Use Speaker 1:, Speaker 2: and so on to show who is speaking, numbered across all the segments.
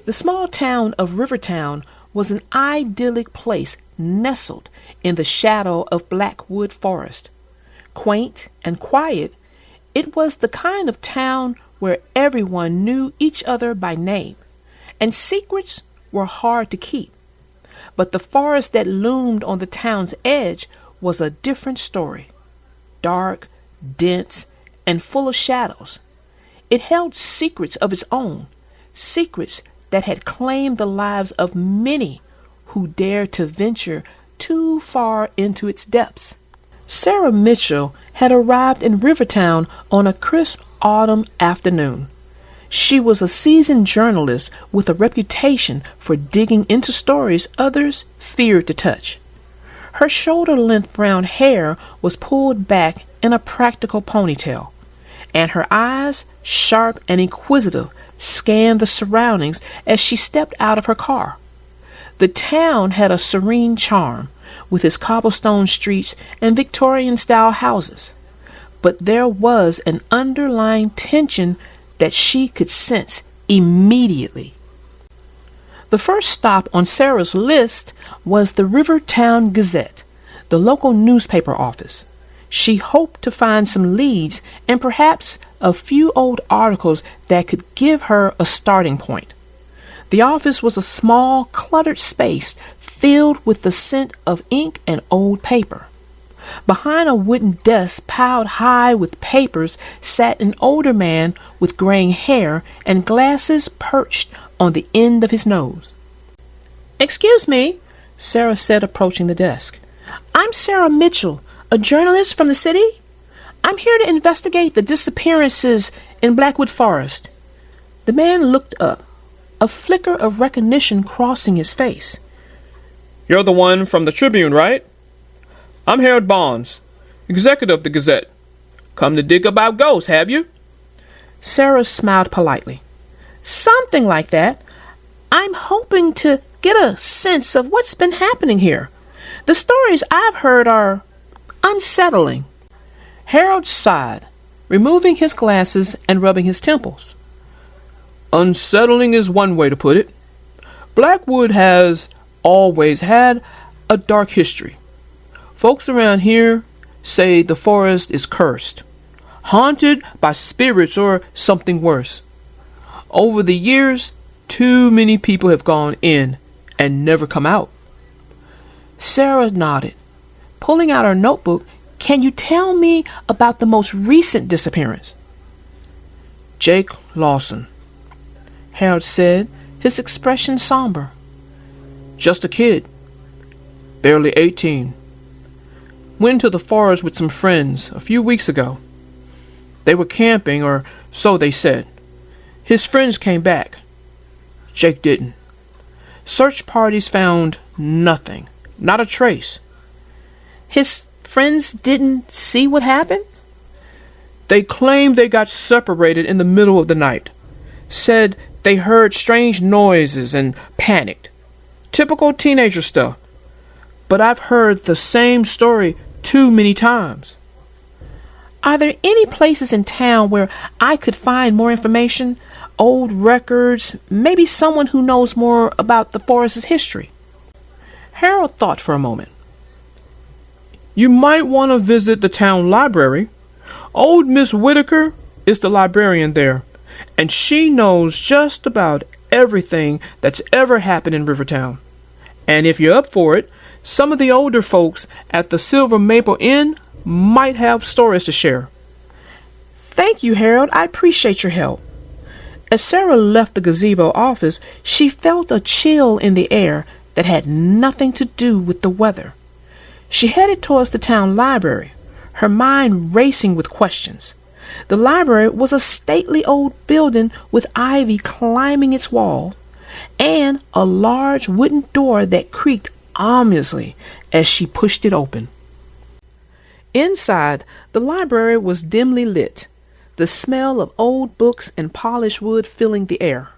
Speaker 1: The small town of Rivertown was an idyllic place nestled in the shadow of Blackwood Forest. Quaint and quiet, it was the kind of town where everyone knew each other by name, and secrets were hard to keep. But the forest that loomed on the town's edge was a different story. Dark, dense, and full of shadows. It held secrets of its own, secrets that had claimed the lives of many who dared to venture too far into its depths. Sarah Mitchell had arrived in Rivertown on a crisp autumn afternoon. She was a seasoned journalist with a reputation for digging into stories others feared to touch. Her shoulder-length brown hair was pulled back in a practical ponytail, and her eyes, sharp and inquisitive, scanned the surroundings as she stepped out of her car. The town had a serene charm, with its cobblestone streets and Victorian-style houses, but there was an underlying tension that she could sense immediately. The first stop on Sarah's list was the Rivertown Gazette, the local newspaper office. She hoped to find some leads and perhaps a few old articles that could give her a starting point. The office was a small, cluttered space filled with the scent of ink and old paper. Behind a wooden desk piled high with papers sat an older man with graying hair and glasses perched on the end of his nose. "Excuse me," Sarah said, approaching the desk. "I'm Sarah Mitchell, a journalist from the city. I'm here to investigate the disappearances in Blackwood Forest." The man looked up, a flicker of recognition crossing his face.
Speaker 2: "You're the one from the Tribune, right? I'm Harold Barnes, executive of the Gazette. Come to dig about ghosts, have you?"
Speaker 1: Sarah smiled politely. "Something like that. I'm hoping to get a sense of what's been happening here. The stories I've heard are unsettling." Harold sighed, removing his glasses and rubbing his temples.
Speaker 2: "Unsettling is one way to put it. Blackwood has always had a dark history. Folks around here say the forest is cursed, haunted by spirits or something worse. Over the years, too many people have gone in and never come out."
Speaker 1: Sarah nodded. Pulling out her notebook, "Can you tell me about the most recent disappearance?"
Speaker 2: "Jake Lawson,"
Speaker 1: Harold said, his expression somber.
Speaker 2: "Just a kid, barely 18. Went to the forest with some friends a few weeks ago. They were camping, or so they said. His friends came back. Jake didn't. Search parties found nothing, not a trace.
Speaker 1: His friends didn't see what happened?
Speaker 2: They claimed they got separated in the middle of the night. Said they heard strange noises and panicked. Typical teenager stuff. But I've heard the same story too many times."
Speaker 1: "Are there any places in town where I could find more information? Old records, maybe someone who knows more about the forest's history?"
Speaker 2: Harold thought for a moment. "You might want to visit the town library. Old Miss Whitaker is the librarian there, and she knows just about everything that's ever happened in Rivertown. And if you're up for it, some of the older folks at the Silver Maple Inn might have stories to share."
Speaker 1: "Thank you, Harold. I appreciate your help." As Sarah left the gazebo office, she felt a chill in the air that had nothing to do with the weather. She headed towards the town library, her mind racing with questions. The library was a stately old building with ivy climbing its wall, and a large wooden door that creaked ominously as she pushed it open. Inside, the library was dimly lit, the smell of old books and polished wood filling the air.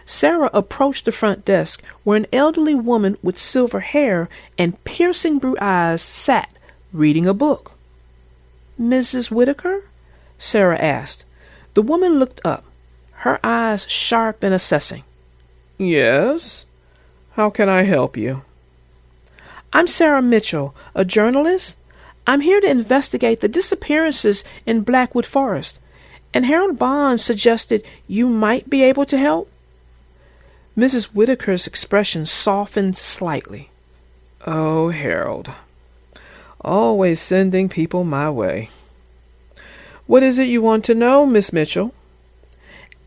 Speaker 1: Sarah approached the front desk where an elderly woman with silver hair and piercing blue eyes sat, reading a book. "Mrs. Whitaker?" Sarah asked. The woman looked up, her eyes sharp and assessing.
Speaker 2: Yes? How can I help you?
Speaker 1: I'm Sarah Mitchell, a journalist. I'm here to investigate the disappearances in Blackwood Forest, and Harold Bond suggested you might be able to help. Mrs. Whitaker's expression softened slightly.
Speaker 2: Oh, Harold. Always sending people my way. What is it you want to know, Miss Mitchell?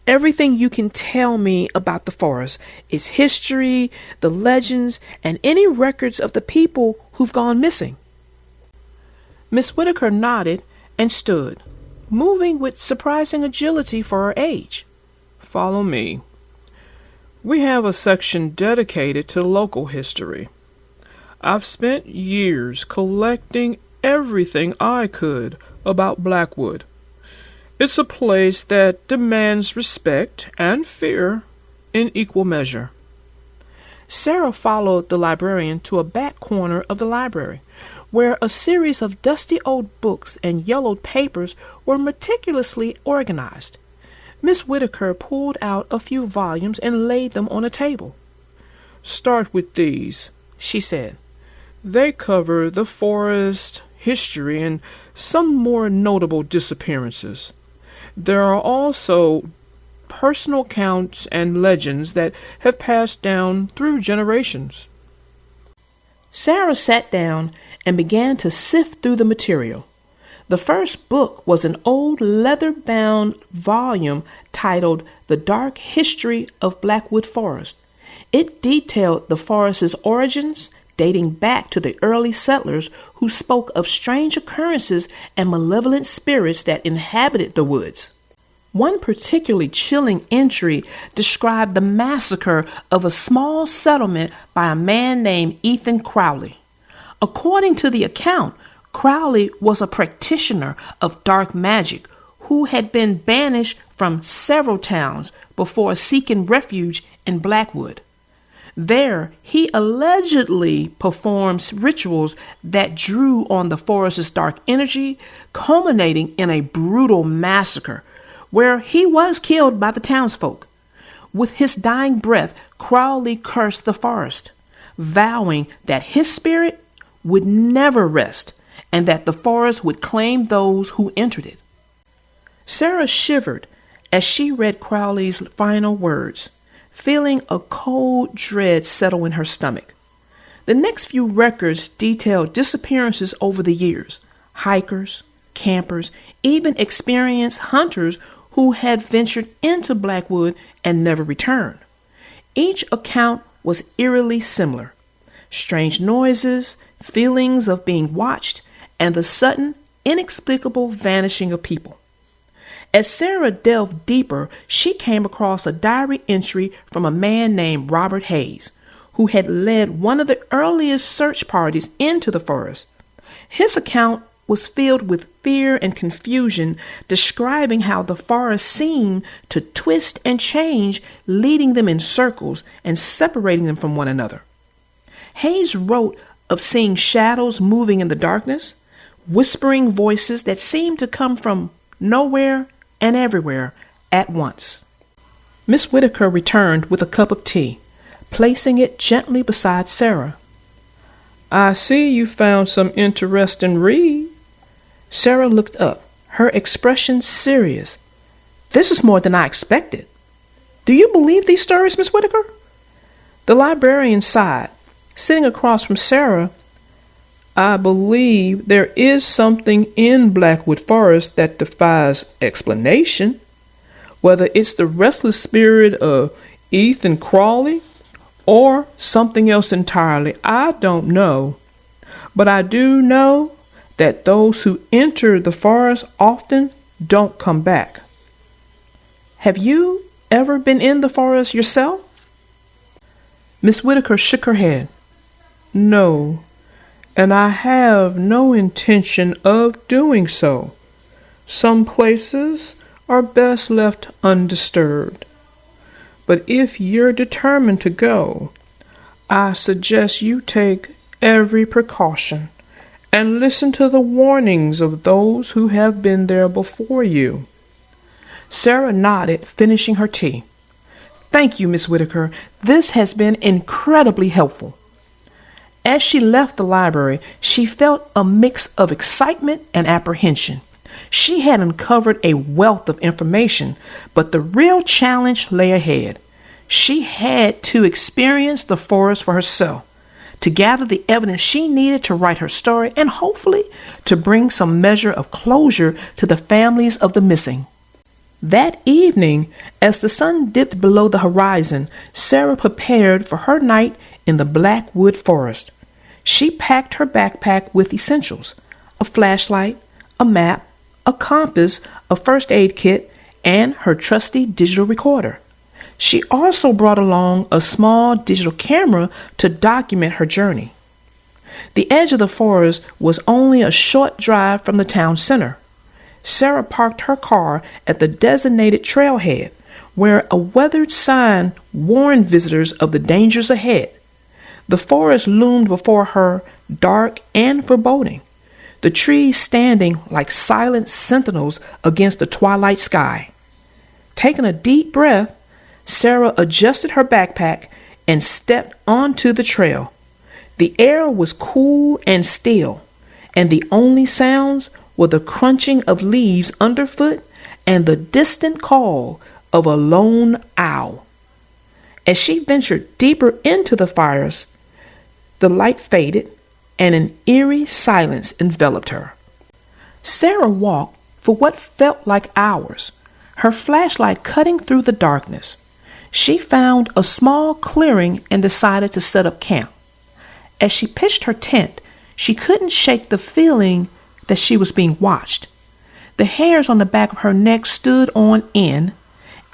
Speaker 1: Everything you can tell me about the forest, its history, the legends, and any records of the people who've gone missing. Miss Whitaker nodded and stood, moving with surprising agility for her age.
Speaker 2: Follow me. We have a section dedicated to local history. I've spent years collecting everything I could about Blackwood. It's a place that demands respect and fear in equal measure.
Speaker 1: Sarah followed the librarian to a back corner of the library, where a series of dusty old books and yellowed papers were meticulously organized. Miss Whitaker pulled out a few volumes and laid them on a table.
Speaker 2: Start with these,
Speaker 1: she said.
Speaker 2: They cover the forest, history, and some more notable disappearances. There are also personal accounts and legends that have passed down through generations.
Speaker 1: Sarah sat down and began to sift through the material. The first book was an old leather-bound volume titled The Dark History of Blackwood Forest. It detailed the forest's origins, dating back to the early settlers who spoke of strange occurrences and malevolent spirits that inhabited the woods. One particularly chilling entry described the massacre of a small settlement by a man named Ethan Crowley. According to the account, Crowley was a practitioner of dark magic who had been banished from several towns before seeking refuge in Blackwood. There, he allegedly performed rituals that drew on the forest's dark energy, culminating in a brutal massacre, where he was killed by the townsfolk. With his dying breath, Crowley cursed the forest, vowing that his spirit would never rest and that the forest would claim those who entered it. Sarah shivered as she read Crowley's final words, feeling a cold dread settle in her stomach. The next few records detailed disappearances over the years, hikers, campers, even experienced hunters who had ventured into Blackwood and never returned. Each account was eerily similar. Strange noises, feelings of being watched, and the sudden, inexplicable vanishing of people. As Sarah delved deeper, she came across a diary entry from a man named Robert Hayes, who had led one of the earliest search parties into the forest. His account was filled with fear and confusion, describing how the forest seemed to twist and change, leading them in circles and separating them from one another. Hayes wrote of seeing shadows moving in the darkness, whispering voices that seemed to come from nowhere and everywhere at once. Miss Whitaker returned with a cup of tea, placing it gently beside Sarah.
Speaker 2: I see you found some interesting read.
Speaker 1: Sarah looked up, her expression serious. This is more than I expected. Do you believe these stories, Miss Whitaker? The librarian sighed, sitting across from Sarah.
Speaker 2: I believe there is something in Blackwood Forest that defies explanation. Whether it's the restless spirit of Ethan Crowley or something else entirely, I don't know. But I do know that those who enter the forest often don't come back.
Speaker 1: Have you ever been in the forest yourself?
Speaker 2: Miss Whitaker shook her head. No, and I have no intention of doing so. Some places are best left undisturbed. But if you're determined to go, I suggest you take every precaution and listen to the warnings of those who have been there before you.
Speaker 1: Sarah nodded, finishing her tea. Thank you, Miss Whitaker. This has been incredibly helpful. As she left the library, she felt a mix of excitement and apprehension. She had uncovered a wealth of information, but the real challenge lay ahead. She had to experience the forest for herself, to gather the evidence she needed to write her story, and hopefully to bring some measure of closure to the families of the missing. That evening, as the sun dipped below the horizon, Sarah prepared for her night in the Blackwood Forest. She packed her backpack with essentials: a flashlight, a map, a compass, a first aid kit, and her trusty digital recorder. She also brought along a small digital camera to document her journey. The edge of the forest was only a short drive from the town center. Sarah parked her car at the designated trailhead, where a weathered sign warned visitors of the dangers ahead. The forest loomed before her, dark and foreboding, the trees standing like silent sentinels against the twilight sky. Taking a deep breath, Sarah adjusted her backpack and stepped onto the trail. The air was cool and still, and the only sounds were the crunching of leaves underfoot and the distant call of a lone owl. As she ventured deeper into the forest, the light faded and an eerie silence enveloped her. Sarah walked for what felt like hours, her flashlight cutting through the darkness. She found a small clearing and decided to set up camp. As she pitched her tent, she couldn't shake the feeling that she was being watched. The hairs on the back of her neck stood on end,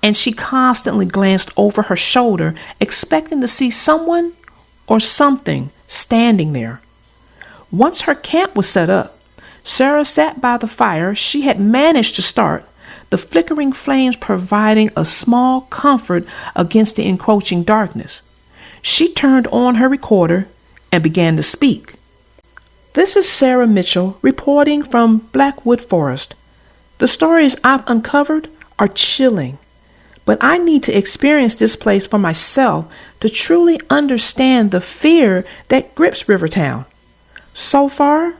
Speaker 1: and she constantly glanced over her shoulder, expecting to see someone or something standing there. Once her camp was set up, Sarah sat by the fire she had managed to start, the flickering flames providing a small comfort against the encroaching darkness. She turned on her recorder and began to speak. This is Sarah Mitchell reporting from Blackwood Forest. The stories I've uncovered are chilling, but I need to experience this place for myself to truly understand the fear that grips Rivertown. So far,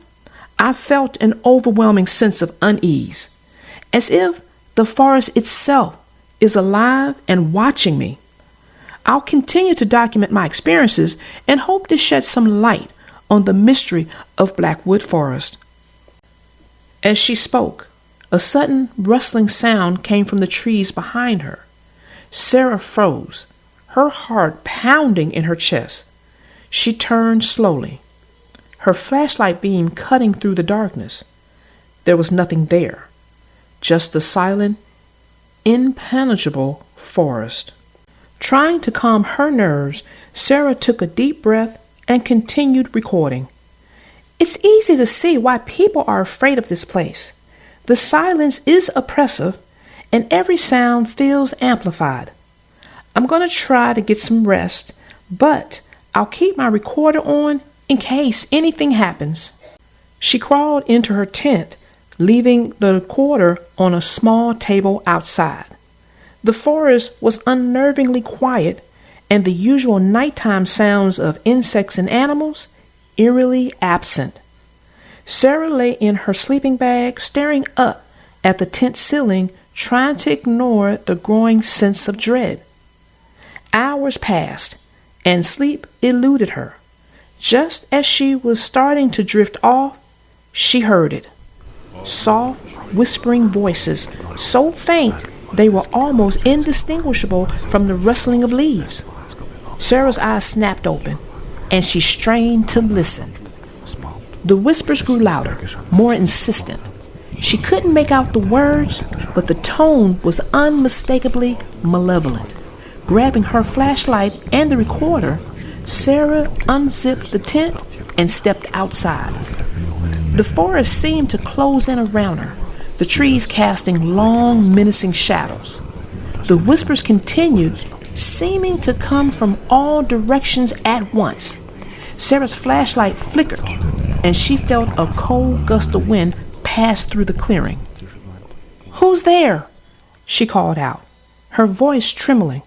Speaker 1: I've felt an overwhelming sense of unease, as if the forest itself is alive and watching me. I'll continue to document my experiences and hope to shed some light on the mystery of Blackwood Forest. As she spoke, a sudden rustling sound came from the trees behind her. Sarah froze, her heart pounding in her chest. She turned slowly, her flashlight beam cutting through the darkness. There was nothing there, just the silent, impenetrable forest. Trying to calm her nerves, Sarah took a deep breath and continued recording. It's easy to see why people are afraid of this place. The silence is oppressive, and every sound feels amplified. I'm going to try to get some rest, but I'll keep my recorder on in case anything happens. She crawled into her tent, leaving the recorder on a small table outside. The forest was unnervingly quiet, and the usual nighttime sounds of insects and animals eerily absent. Sarah lay in her sleeping bag, staring up at the tent ceiling, trying to ignore the growing sense of dread. Hours passed, and sleep eluded her. Just as she was starting to drift off, she heard it. Soft, whispering voices, so faint they were almost indistinguishable from the rustling of leaves. Sarah's eyes snapped open, and she strained to listen. The whispers grew louder, more insistent. She couldn't make out the words, but the tone was unmistakably malevolent. Grabbing her flashlight and the recorder, Sarah unzipped the tent and stepped outside. The forest seemed to close in around her, the trees casting long, menacing shadows. The whispers continued, seeming to come from all directions at once. Sarah's flashlight flickered, and she felt a cold gust of wind pass through the clearing. "Who's there?" she called out, her voice trembling.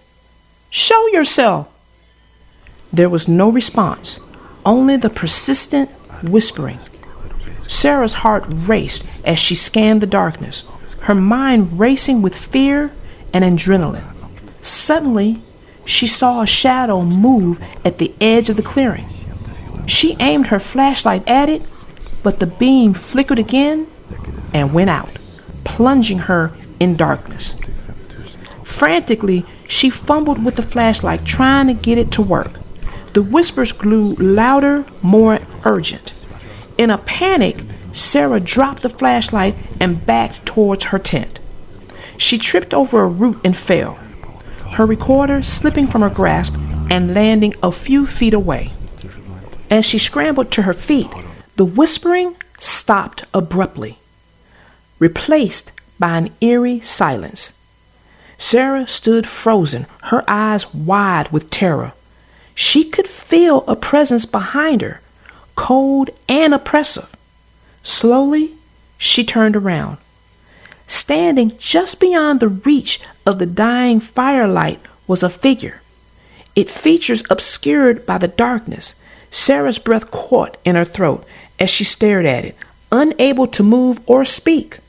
Speaker 1: Show yourself!" There was no response, only the persistent whispering. Sarah's heart raced as she scanned the darkness, her mind racing with fear and adrenaline. Suddenly, she saw a shadow move at the edge of the clearing. She aimed her flashlight at it, but the beam flickered again and went out, plunging her in darkness. Frantically, she fumbled with the flashlight, trying to get it to work. The whispers grew louder, more urgent. In a panic, Sarah dropped the flashlight and backed towards her tent. She tripped over a root and fell, her recorder slipping from her grasp and landing a few feet away. As she scrambled to her feet, the whispering stopped abruptly, replaced by an eerie silence. Sarah stood frozen, her eyes wide with terror. She could feel a presence behind her, cold and oppressive. Slowly, she turned around. Standing just beyond the reach of the dying firelight was a figure, its features obscured by the darkness. Sarah's breath caught in her throat as she stared at it, unable to move or speak.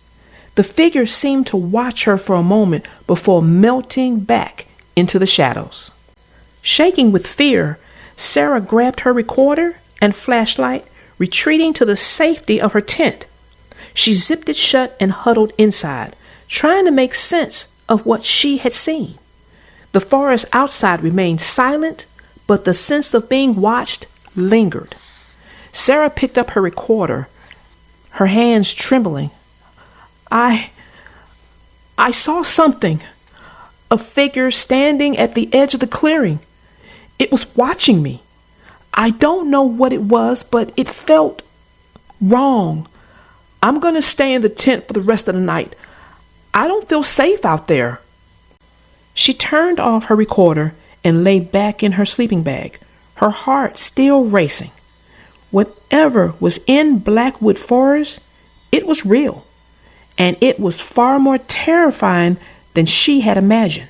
Speaker 1: The figure seemed to watch her for a moment before melting back into the shadows. Shaking with fear, Sarah grabbed her recorder and flashlight, retreating to the safety of her tent. She zipped it shut and huddled inside, trying to make sense of what she had seen. The forest outside remained silent, but the sense of being watched lingered. Sarah picked up her recorder, her hands trembling. I saw something. A figure standing at the edge of the clearing. It was watching me. I don't know what it was, but it felt wrong. I'm going to stay in the tent for the rest of the night. I don't feel safe out there. She turned off her recorder and lay back in her sleeping bag, her heart still racing. Whatever was in Blackwood Forest, it was real, and it was far more terrifying than she had imagined.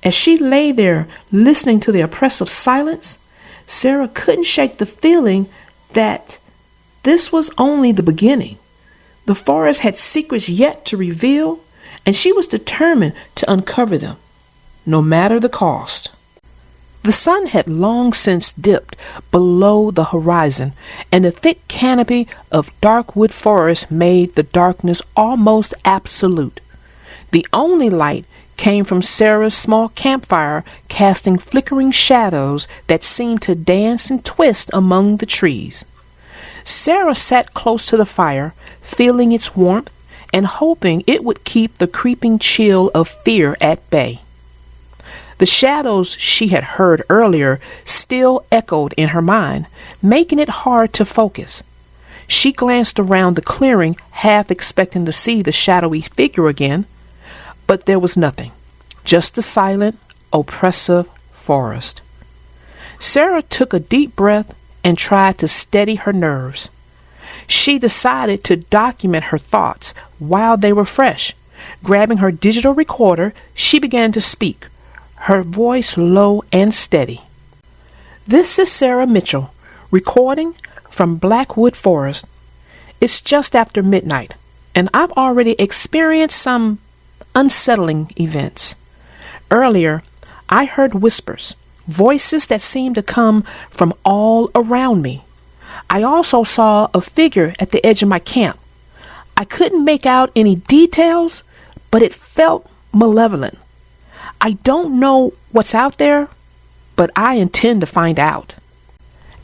Speaker 1: As she lay there listening to the oppressive silence, Sarah couldn't shake the feeling that this was only the beginning. The forest had secrets yet to reveal, and she was determined to uncover them, no matter the cost. The sun had long since dipped below the horizon, and the thick canopy of Darkwood Forest made the darkness almost absolute. The only light came from Sarah's small campfire, casting flickering shadows that seemed to dance and twist among the trees. Sarah sat close to the fire, feeling its warmth and hoping it would keep the creeping chill of fear at bay. The shadows she had heard earlier still echoed in her mind, making it hard to focus. She glanced around the clearing, half expecting to see the shadowy figure again, but there was nothing, just the silent, oppressive forest. Sarah took a deep breath and tried to steady her nerves. She decided to document her thoughts while they were fresh. Grabbing her digital recorder, she began to speak, her voice low and steady. "This is Sarah Mitchell, recording from Blackwood Forest. It's just after midnight, and I've already experienced some unsettling events. Earlier, I heard whispers, voices that seemed to come from all around me. I also saw a figure at the edge of my camp. I couldn't make out any details, but it felt malevolent. I don't know what's out there, but I intend to find out."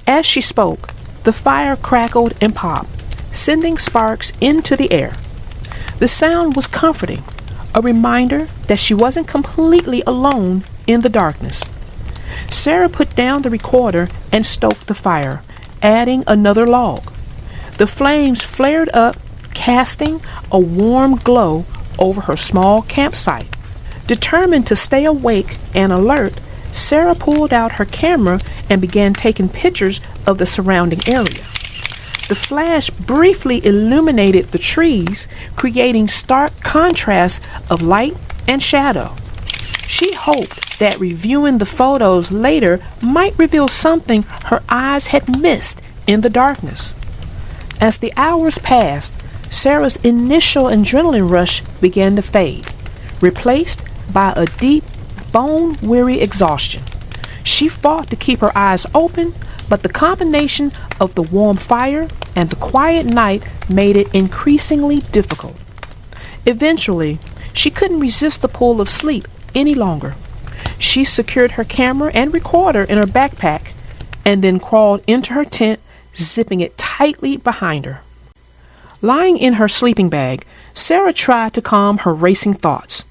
Speaker 1: As she spoke, the fire crackled and popped, sending sparks into the air. The sound was comforting, a reminder that she wasn't completely alone in the darkness. Sarah put down the recorder and stoked the fire, adding another log. The flames flared up, casting a warm glow over her small campsite. Determined to stay awake and alert, Sarah pulled out her camera and began taking pictures of the surrounding area. The flash briefly illuminated the trees, creating stark contrasts of light and shadow. She hoped that reviewing the photos later might reveal something her eyes had missed in the darkness. As the hours passed, Sarah's initial adrenaline rush began to fade, replaced by a deep, bone-weary exhaustion. She fought to keep her eyes open, but the combination of the warm fire and the quiet night made it increasingly difficult. Eventually, she couldn't resist the pull of sleep any longer. She secured her camera and recorder in her backpack and then crawled into her tent, zipping it tightly behind her. Lying in her sleeping bag, Sarah tried to calm her racing thoughts.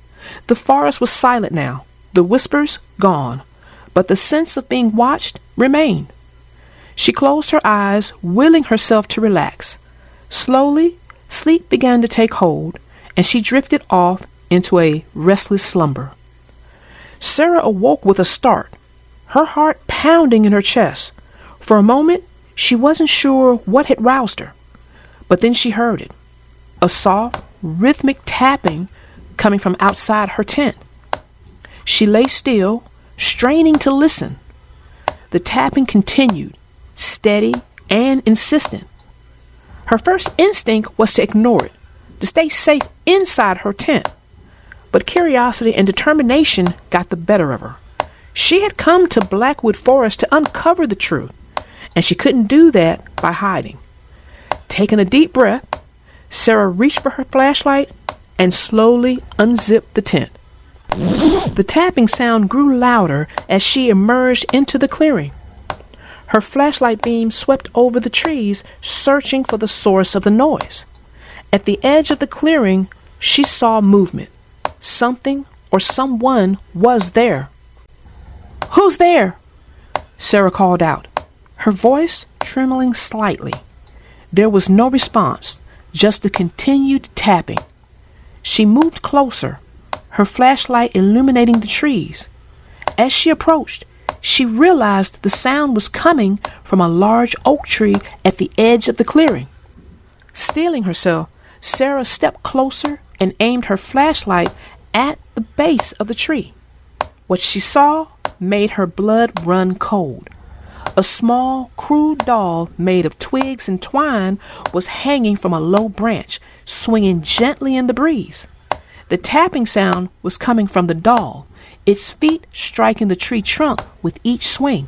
Speaker 1: The forest was silent now, the whispers gone, but the sense of being watched remained. She closed her eyes, willing herself to relax. Slowly, sleep began to take hold, and she drifted off into a restless slumber. Sarah awoke with a start, her heart pounding in her chest. For a moment, she wasn't sure what had roused her, but then she heard it, a soft, rhythmic tapping coming from outside her tent. She lay still, straining to listen. The tapping continued, steady and insistent. Her first instinct was to ignore it, to stay safe inside her tent. But curiosity and determination got the better of her. She had come to Blackwood Forest to uncover the truth, and she couldn't do that by hiding. Taking a deep breath, Sarah reached for her flashlight and slowly unzipped the tent. The tapping sound grew louder as she emerged into the clearing. Her flashlight beam swept over the trees, searching for the source of the noise. At the edge of the clearing, she saw movement. Something or someone was there. "Who's there?" Sarah called out, her voice trembling slightly. There was no response, just the continued tapping. She moved closer, her flashlight illuminating the trees. As she approached, she realized the sound was coming from a large oak tree at the edge of the clearing. Steeling herself, Sarah stepped closer and aimed her flashlight at the base of the tree. What she saw made her blood run cold. A small, crude doll made of twigs and twine was hanging from a low branch, swinging gently in the breeze. The tapping sound was coming from the doll, its feet striking the tree trunk with each swing.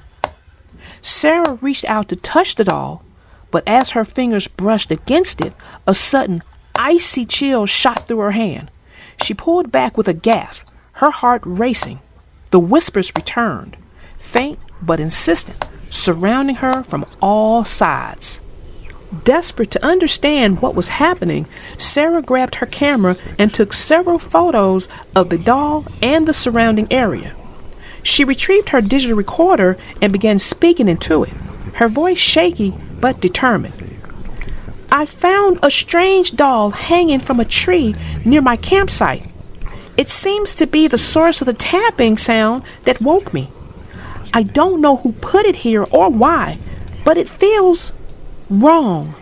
Speaker 1: Sarah reached out to touch the doll, but as her fingers brushed against it, a sudden, icy chill shot through her hand. She pulled back with a gasp, her heart racing. The whispers returned, faint but insistent, surrounding her from all sides. Desperate to understand what was happening, Sarah grabbed her camera and took several photos of the doll and the surrounding area. She retrieved her digital recorder and began speaking into it, her voice shaky but determined. "I found a strange doll hanging from a tree near my campsite. It seems to be the source of the tapping sound that woke me. I don't know who put it here or why, but it feels wrong.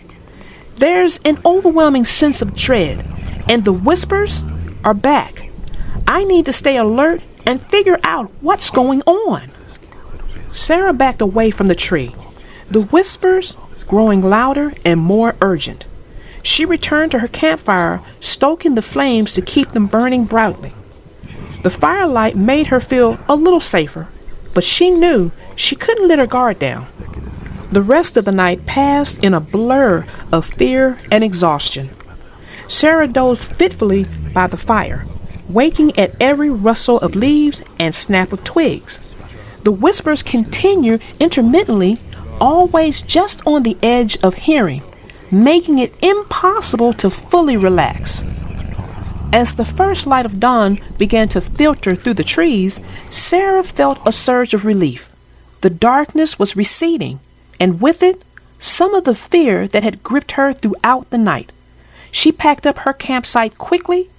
Speaker 1: There's an overwhelming sense of dread, and the whispers are back. I need to stay alert and figure out what's going on." Sarah backed away from the tree, the whispers growing louder and more urgent. She returned to her campfire, stoking the flames to keep them burning brightly. The firelight made her feel a little safer, but she knew she couldn't let her guard down. The rest of the night passed in a blur of fear and exhaustion. Sarah dozed fitfully by the fire, waking at every rustle of leaves and snap of twigs. The whispers continued intermittently, always just on the edge of hearing, making it impossible to fully relax. As the first light of dawn began to filter through the trees, Sarah felt a surge of relief. The darkness was receding, and with it, some of the fear that had gripped her throughout the night. She packed up her campsite quickly,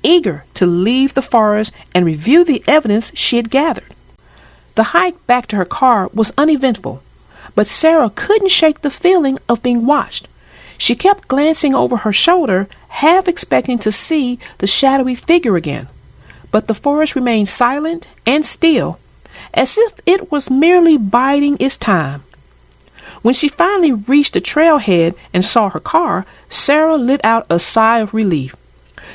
Speaker 1: eager to leave the forest and review the evidence she had gathered. The hike back to her car was uneventful, but Sarah couldn't shake the feeling of being watched. She kept glancing over her shoulder, half expecting to see the shadowy figure again. but the forest remained silent and still, as if it was merely biding its time. When she finally reached the trailhead and saw her car, Sarah let out a sigh of relief.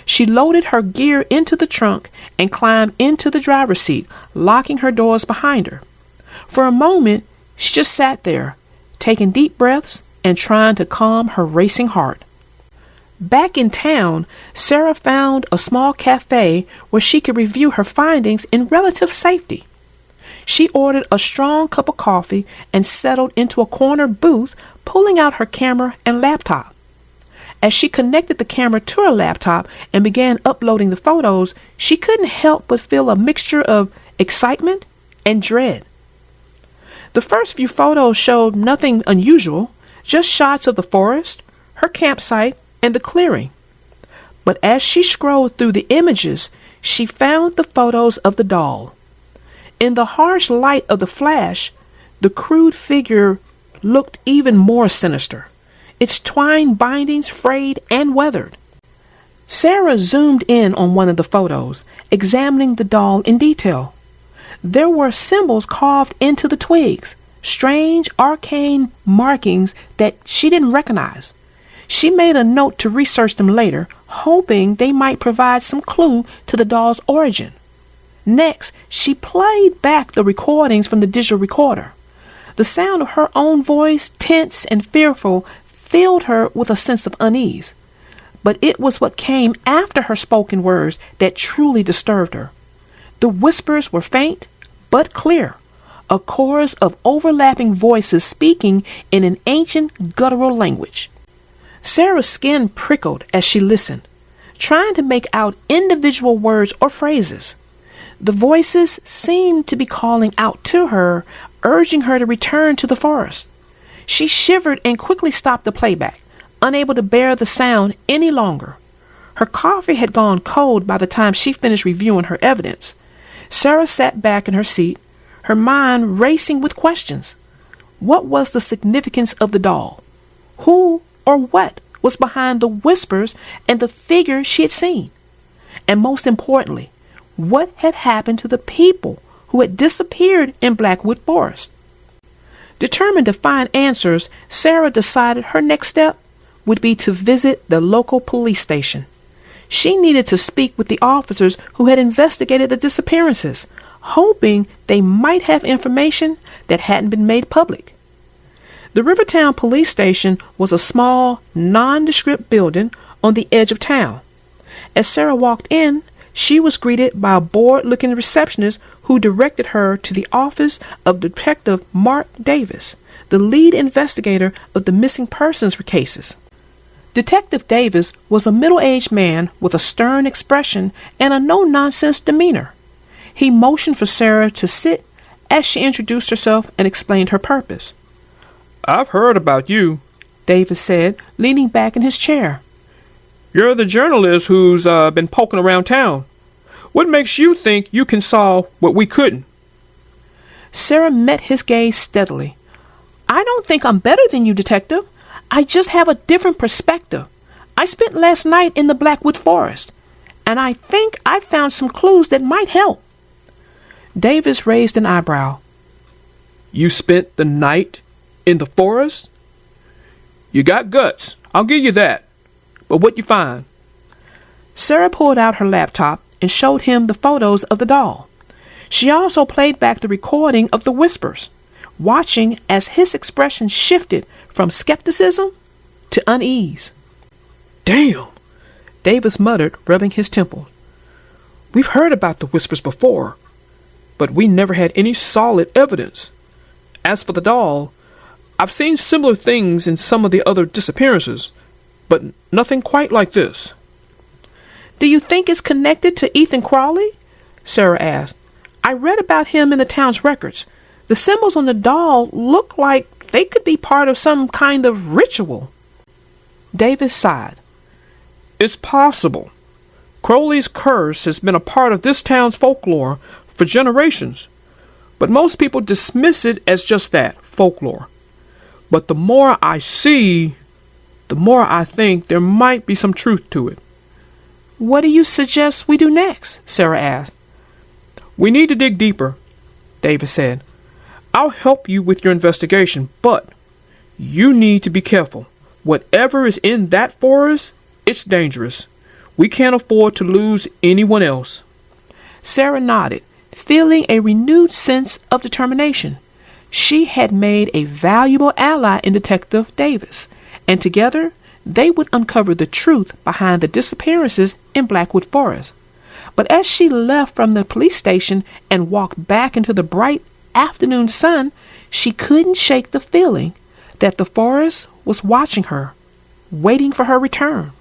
Speaker 1: She loaded her gear into the trunk and climbed into the driver's seat, locking her doors behind her. For a moment, she just sat there, taking deep breaths and trying to calm her racing heart. Back in town, Sarah found a small cafe where she could review her findings in relative safety. She ordered a strong cup of coffee and settled into a corner booth, pulling out her camera and laptop. As she connected the camera to her laptop and began uploading the photos, she couldn't help but feel a mixture of excitement and dread. The first few photos showed nothing unusual, just shots of the forest, her campsite, and the clearing. But as she scrolled through the images, she found the photos of the doll. In the harsh light of the flash, the crude figure looked even more sinister, its twine bindings frayed and weathered. Sarah zoomed in on one of the photos, examining the doll in detail. There were symbols carved into the twigs, strange arcane markings that she didn't recognize. She made a note to research them later, hoping they might provide some clue to the doll's origin. Next, she played back the recordings from the digital recorder. The sound of her own voice, tense and fearful, filled her with a sense of unease. But it was what came after her spoken words that truly disturbed her. The whispers were faint, but clear, a chorus of overlapping voices speaking in an ancient guttural language. Sarah's skin prickled as she listened, trying to make out individual words or phrases. The voices seemed to be calling out to her, urging her to return to the forest. She shivered and quickly stopped the playback, unable to bear the sound any longer. Her coffee had gone cold by the time she finished reviewing her evidence. Sarah sat back in her seat, her mind racing with questions. What was the significance of the doll? Who or what was behind the whispers and the figure she had seen? And most importantly, what had happened to the people who had disappeared in Blackwood Forest? Determined to find answers, Sarah decided her next step would be to visit the local police station. She needed to speak with the officers who had investigated the disappearances, hoping they might have information that hadn't been made public. The Rivertown police station was a small, nondescript building on the edge of town. As Sarah walked in, she was greeted by a bored-looking receptionist who directed her to the office of Detective Mark Davis, the lead investigator of the missing persons cases. Detective Davis was a middle-aged man with a stern expression and a no-nonsense demeanor. He motioned for Sarah to sit as she introduced herself and explained her purpose.
Speaker 2: "I've heard about you,"
Speaker 1: Davis said, leaning back in his chair.
Speaker 2: "You're the journalist who's been poking around town. What makes you think you can solve what we couldn't?"
Speaker 1: Sarah met his gaze steadily. "I don't think I'm better than you, Detective. I just have a different perspective. I spent last night in the Blackwood Forest, and I think I found some clues that might help." Davis raised an eyebrow.
Speaker 2: "You spent the night in the forest? You got guts, I'll give you that. But what you find?"
Speaker 1: Sarah pulled out her laptop and showed him the photos of the doll. She also played back the recording of the whispers, watching as his expression shifted from skepticism to unease.
Speaker 2: "Damn,"
Speaker 1: Davis muttered, rubbing his temples.
Speaker 2: "We've heard about the whispers before, but we never had any solid evidence. As for the doll, I've seen similar things in some of the other disappearances, but nothing quite like this."
Speaker 1: "Do you think it's connected to Ethan Crowley?" Sarah asked. "I read about him in the town's records. The symbols on the doll look like they could be part of some kind of ritual." Davis sighed.
Speaker 2: "It's possible. Crowley's curse has been a part of this town's folklore for generations, but most people dismiss it as just that, folklore. But the more I see, the more I think there might be some truth to it."
Speaker 1: What do you suggest we do next? Sarah asked.
Speaker 2: We need to dig deeper, David said. I'll help you with your investigation, but you need to be careful. Whatever is in that forest, it's dangerous. We can't afford to lose anyone else.
Speaker 1: Sarah nodded, feeling a renewed sense of determination. She had made a valuable ally in Detective Davis, and together they would uncover the truth behind the disappearances in Blackwood Forest. But as she left from the police station and walked back into the bright afternoon sun, she couldn't shake the feeling that the forest was watching her, waiting for her return.